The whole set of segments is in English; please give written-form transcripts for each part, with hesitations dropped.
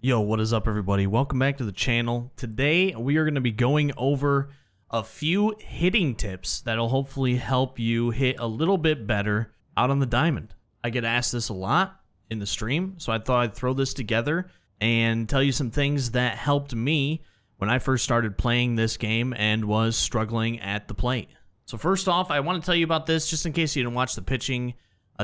Yo, what is up, everybody? Welcome back to the channel. Today, we are going to be going over a few hitting tips that'll hopefully help you hit a little bit better out on the diamond. I get asked this a lot in the stream, so I thought I'd throw this together and tell you some things that helped me when I first started playing this game and was struggling at the plate. So first off, I want to tell you about this just in case you didn't watch the pitching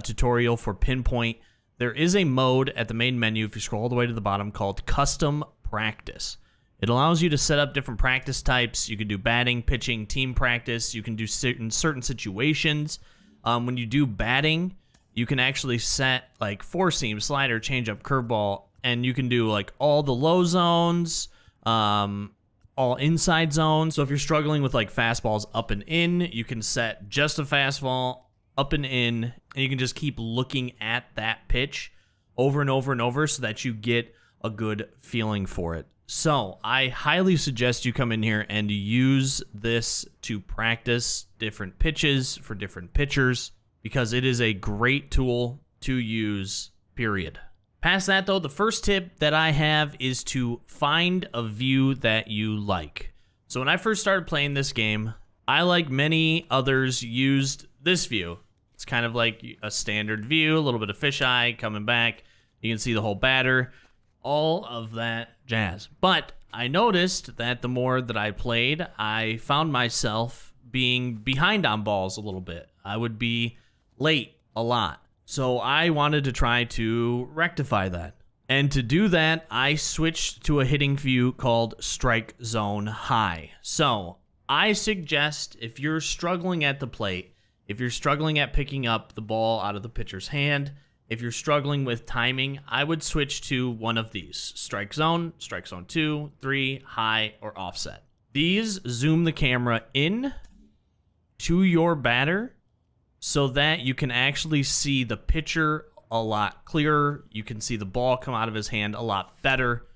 tutorial for Pinpoint. There is a mode at the main menu, if you scroll all the way to the bottom, called Custom Practice. It allows you to set up different practice types. You can do batting, pitching, team practice. You can do certain situations. When you do batting, you can actually set like four seam, slider, changeup, curveball, and you can do like all the low zones, all inside zones. So if you're struggling with like fastballs up and in, you can set just a fastball up and in, and you can just keep looking at that pitch over and over and over so that you get a good feeling for it. So I highly suggest you come in here and use this to practice different pitches for different pitchers because it is a great tool to use, period. Past that though, the first tip that I have is to find a view that you like. So when I first started playing this game, I, like many others, used this view. It's kind of like a standard view, a little bit of fisheye coming back. You can see the whole batter, all of that jazz. But I noticed that the more that I played, I found myself being behind on balls a little bit. I would be late a lot. So I wanted to try to rectify that. And to do that, I switched to a hitting view called Strike Zone High. So I suggest if you're struggling at the plate, if you're struggling at picking up the ball out of the pitcher's hand, if you're struggling with timing, I would switch to one of these: Strike Zone 2, 3, high, or offset. These zoom the camera in to your batter so that you can actually see the pitcher a lot clearer. You can see the ball come out of his hand a lot better,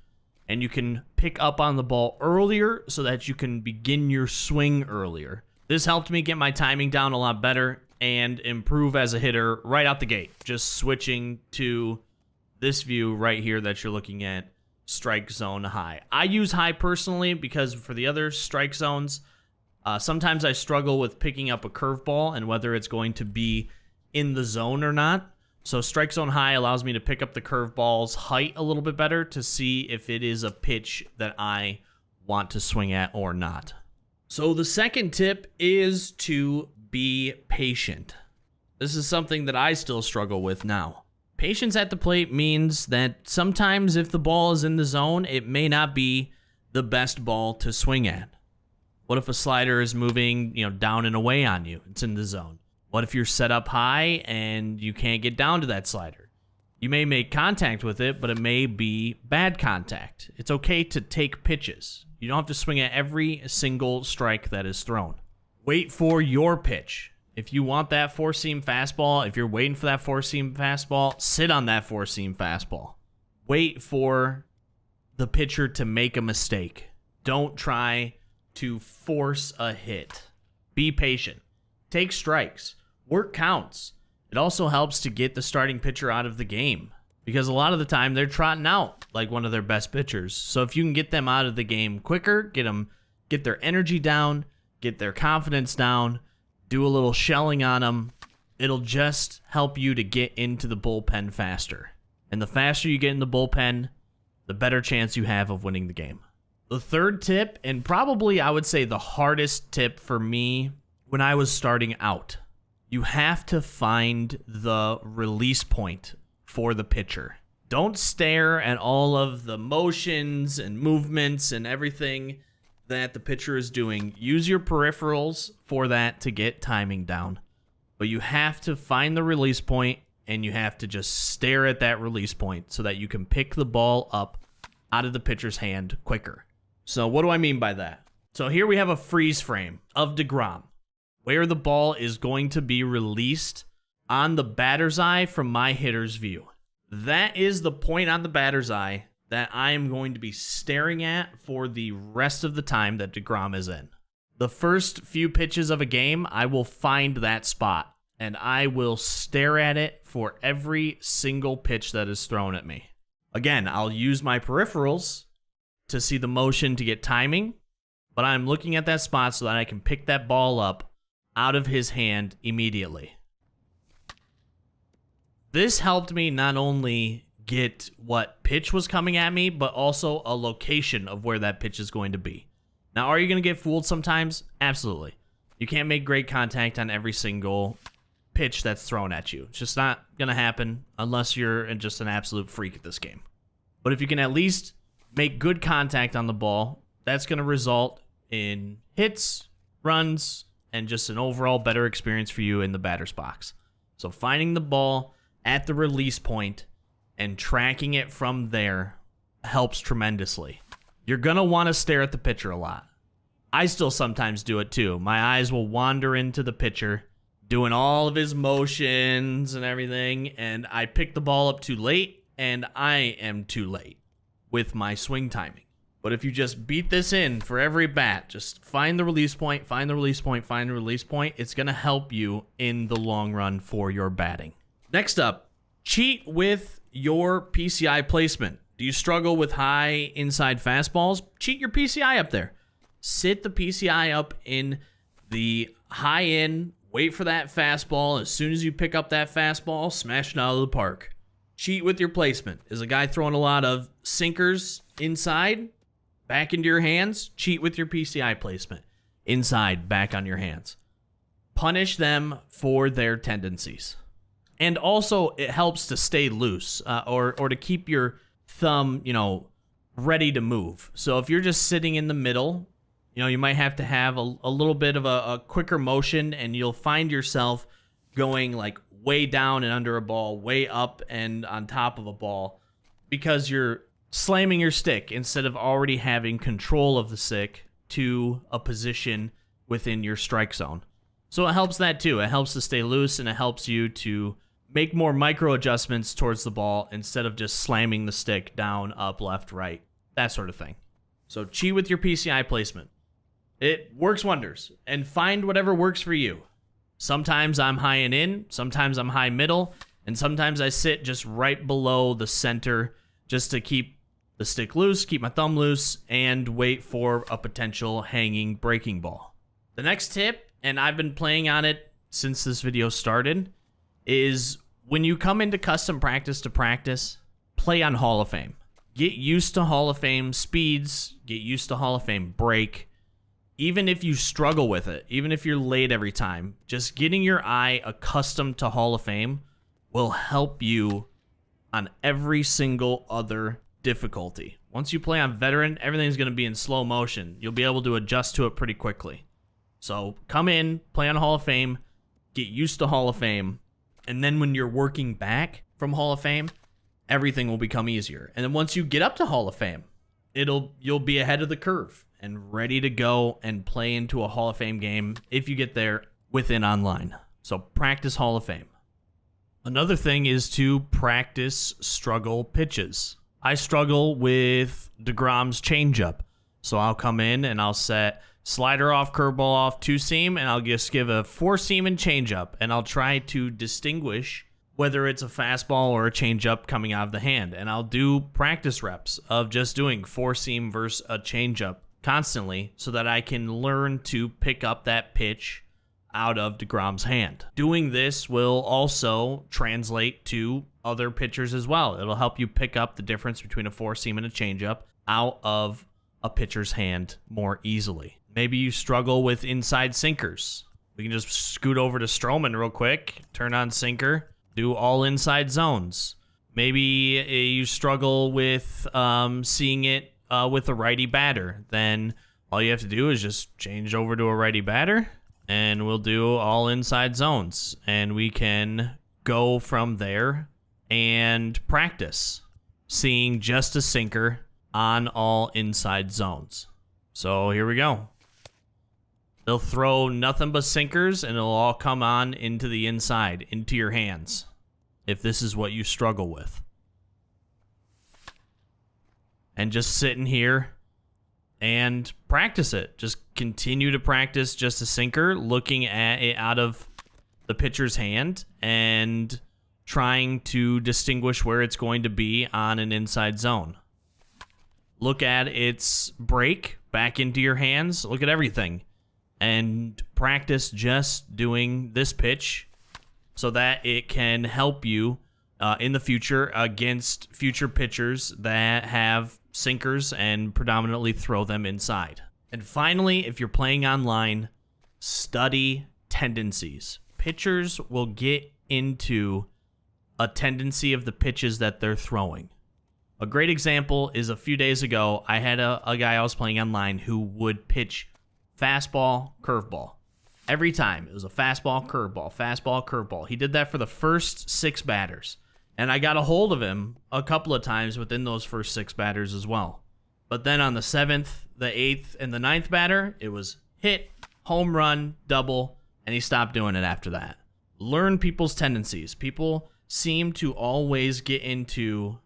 and you can pick up on the ball earlier so that you can begin your swing earlier. This helped me get my timing down a lot better and improve as a hitter right out the gate. Just switching to this view right here that you're looking at, Strike Zone High. I use high personally because for the other strike zones, sometimes I struggle with picking up a curveball and whether it's going to be in the zone or not. So Strike Zone High allows me to pick up the curveball's height a little bit better to see if it is a pitch that I want to swing at or not. So the second tip is to be patient. This is something that I still struggle with now. Patience at the plate means that sometimes if the ball is in the zone, it may not be the best ball to swing at. What if a slider is moving, down and away on you? It's in the zone. What if you're set up high and you can't get down to that slider? You may make contact with it, but it may be bad contact. It's okay to take pitches. You don't have to swing at every single strike that is thrown. Wait for your pitch. If you want that four-seam fastball, if you're waiting for that four-seam fastball, sit on that four-seam fastball. Wait for the pitcher to make a mistake. Don't try to force a hit. Be patient. Take strikes. Work counts. It also helps to get the starting pitcher out of the game because a lot of the time they're trotting out like one of their best pitchers. So if you can get them out of the game quicker, get their energy down, get their confidence down, do a little shelling on them, it'll just help you to get into the bullpen faster. And the faster you get in the bullpen, the better chance you have of winning the game. The third tip, and probably I would say the hardest tip for me when I was starting out, you have to find the release point for the pitcher. Don't stare at all of the motions and movements and everything that the pitcher is doing. Use your peripherals for that to get timing down. But you have to find the release point and you have to just stare at that release point so that you can pick the ball up out of the pitcher's hand quicker. So what do I mean by that? So here we have a freeze frame of DeGrom where the ball is going to be released on the batter's eye from my hitter's view. That is the point on the batter's eye that I am going to be staring at for the rest of the time that DeGrom is in. The first few pitches of a game, I will find that spot, and I will stare at it for every single pitch that is thrown at me. Again, I'll use my peripherals to see the motion to get timing, but I'm looking at that spot so that I can pick that ball up out of his hand immediately. This helped me not only get what pitch was coming at me, but also a location of where that pitch is going to be. Now, are you going to get fooled sometimes? Absolutely. You can't make great contact on every single pitch that's thrown at you. It's just not going to happen unless you're just an absolute freak at this game. But if you can at least make good contact on the ball, that's going to result in hits, runs, and just an overall better experience for you in the batter's box. So finding the ball at the release point and tracking it from there helps tremendously. You're going to want to stare at the pitcher a lot. I still sometimes do it too. My eyes will wander into the pitcher, doing all of his motions and everything, and I pick the ball up too late, and I am too late with my swing timing. But if you just beat this in for every bat, just find the release point, find the release point, find the release point, it's going to help you in the long run for your batting. Next up, cheat with your PCI placement. Do you struggle with high inside fastballs? Cheat your PCI up there. Sit the PCI up in the high end, wait for that fastball. As soon as you pick up that fastball, smash it out of the park. Cheat with your placement. Is a guy throwing a lot of sinkers inside, back into your hands? Cheat with your PCI placement. Inside, back on your hands. Punish them for their tendencies. And also, it helps to stay loose or to keep your thumb, ready to move. So if you're just sitting in the middle, you might have to have a little bit of a quicker motion, and you'll find yourself going like way down and under a ball, way up and on top of a ball, because you're slamming your stick instead of already having control of the stick to a position within your strike zone. So it helps that too. It helps to stay loose, and it helps you to make more micro adjustments towards the ball instead of just slamming the stick down, up, left, right, that sort of thing. So cheat with your PCI placement. It works wonders, and find whatever works for you. Sometimes I'm high and in, sometimes I'm high middle, and sometimes I sit just right below the center just to keep the stick loose, keep my thumb loose, and wait for a potential hanging breaking ball. The next tip, and I've been playing on it since this video started, is when you come into custom practice to practice, play on Hall of Fame. Get used to Hall of Fame speeds, get used to Hall of Fame break. Even if you struggle with it, even if you're late every time, just getting your eye accustomed to Hall of Fame will help you on every single other difficulty. Once you play on veteran, everything's going to be in slow motion. You'll be able to adjust to it pretty quickly. So come in, play on Hall of Fame, get used to Hall of Fame, and then when you're working back from Hall of Fame, everything will become easier. And then once you get up to Hall of Fame, you'll be ahead of the curve and ready to go and play into a Hall of Fame game if you get there within online. So practice Hall of Fame. Another thing is to practice struggle pitches. I struggle with DeGrom's changeup. So I'll come in and I'll set slider off, curveball off, two seam, and I'll just give a four seam and changeup, and I'll try to distinguish whether it's a fastball or a changeup coming out of the hand. And I'll do practice reps of just doing four seam versus a changeup constantly so that I can learn to pick up that pitch out of DeGrom's hand. Doing this will also translate to other pitchers as well. It'll help you pick up the difference between a four seam and a changeup out of a pitcher's hand more easily. Maybe you struggle with inside sinkers. We can just scoot over to Stroman real quick, turn on sinker, do all inside zones. Maybe you struggle with seeing it with a righty batter. Then all you have to do is just change over to a righty batter, and we'll do all inside zones. And we can go from there and practice seeing just a sinker on all inside zones. So here we go. They'll throw nothing but sinkers, and it'll all come on into the inside, into your hands, if this is what you struggle with. And just sitting here and practice it. Just continue to practice just a sinker, looking at it out of the pitcher's hand, and trying to distinguish where it's going to be on an inside zone. Look at its break back into your hands. Look at everything. And practice just doing this pitch so that it can help you in the future against future pitchers that have sinkers and predominantly throw them inside. And finally, if you're playing online, study tendencies. Pitchers will get into a tendency of the pitches that they're throwing. A great example is a few days ago, I had a guy I was playing online who would pitch fastball, curveball. Every time, it was a fastball, curveball. He did that for the first 6 batters. And I got a hold of him a couple of times within those first 6 batters as well. But then on the 7th, the 8th, and the 9th batter, it was hit, home run, double, and he stopped doing it after that. Learn people's tendencies. People seem to always get into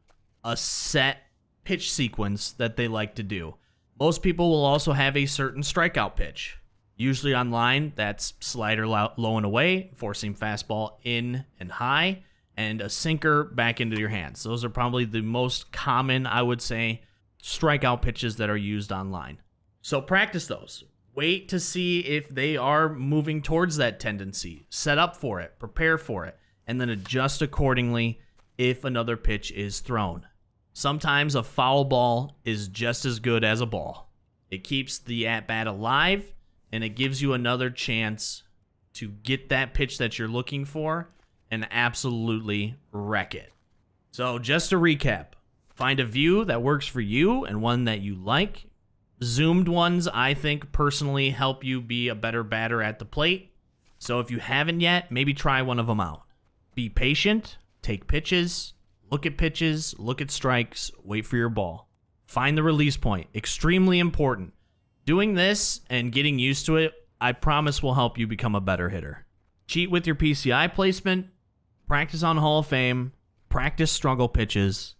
a set pitch sequence that they like to do. Most people will also have a certain strikeout pitch. Usually online, that's slider low and away, forcing fastball in and high, and a sinker back into your hands. Those are probably the most common, I would say, strikeout pitches that are used online. So practice those. Wait to see if they are moving towards that tendency. Set up for it, prepare for it, and then adjust accordingly if another pitch is thrown. Sometimes a foul ball is just as good as a ball. It keeps the at-bat alive, and it gives you another chance to get that pitch that you're looking for and absolutely wreck it. So just to recap, find a view that works for you and one that you like. Zoomed ones, I think, personally help you be a better batter at the plate. So if you haven't yet, maybe try one of them out. Be patient, take pitches, look at strikes, wait for your ball. Find the release point, extremely important. Doing this and getting used to it, I promise will help you become a better hitter. Cheat with your PCI placement, practice on Hall of Fame, practice struggle pitches,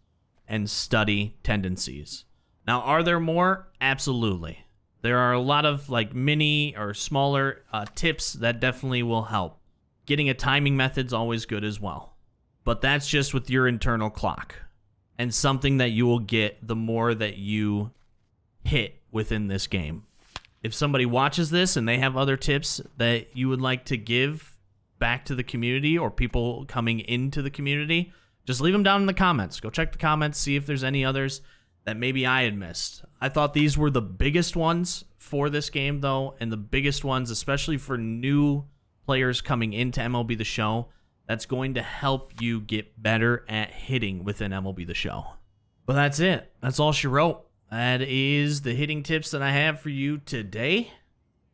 and study tendencies. Now, are there more? Absolutely. There are a lot of mini or smaller tips that definitely will help. Getting a timing method's always good as well. But that's just with your internal clock and something that you will get the more that you hit within this game. If somebody watches this and they have other tips that you would like to give back to the community or people coming into the community, just leave them down in the comments. Go check the comments, see if there's any others that maybe I had missed. I thought these were the biggest ones for this game, though, and the biggest ones, especially for new players coming into MLB The Show, that's going to help you get better at hitting within MLB The Show. But that's it. That's all she wrote. That is the hitting tips that I have for you today.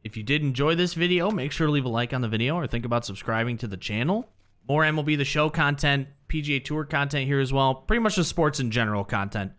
If you did enjoy this video, make sure to leave a like on the video or think about subscribing to the channel. More MLB The Show content, PGA Tour content here as well. Pretty much just sports in general content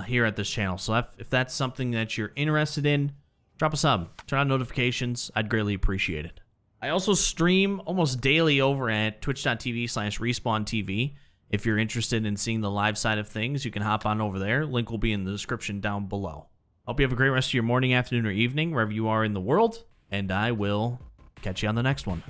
here at this channel. So if that's something that you're interested in, drop a sub. Turn on notifications. I'd greatly appreciate it. I also stream almost daily over at twitch.tv/RespawnTV. If you're interested in seeing the live side of things, you can hop on over there. Link will be in the description down below. Hope you have a great rest of your morning, afternoon, or evening, wherever you are in the world, and I will catch you on the next one.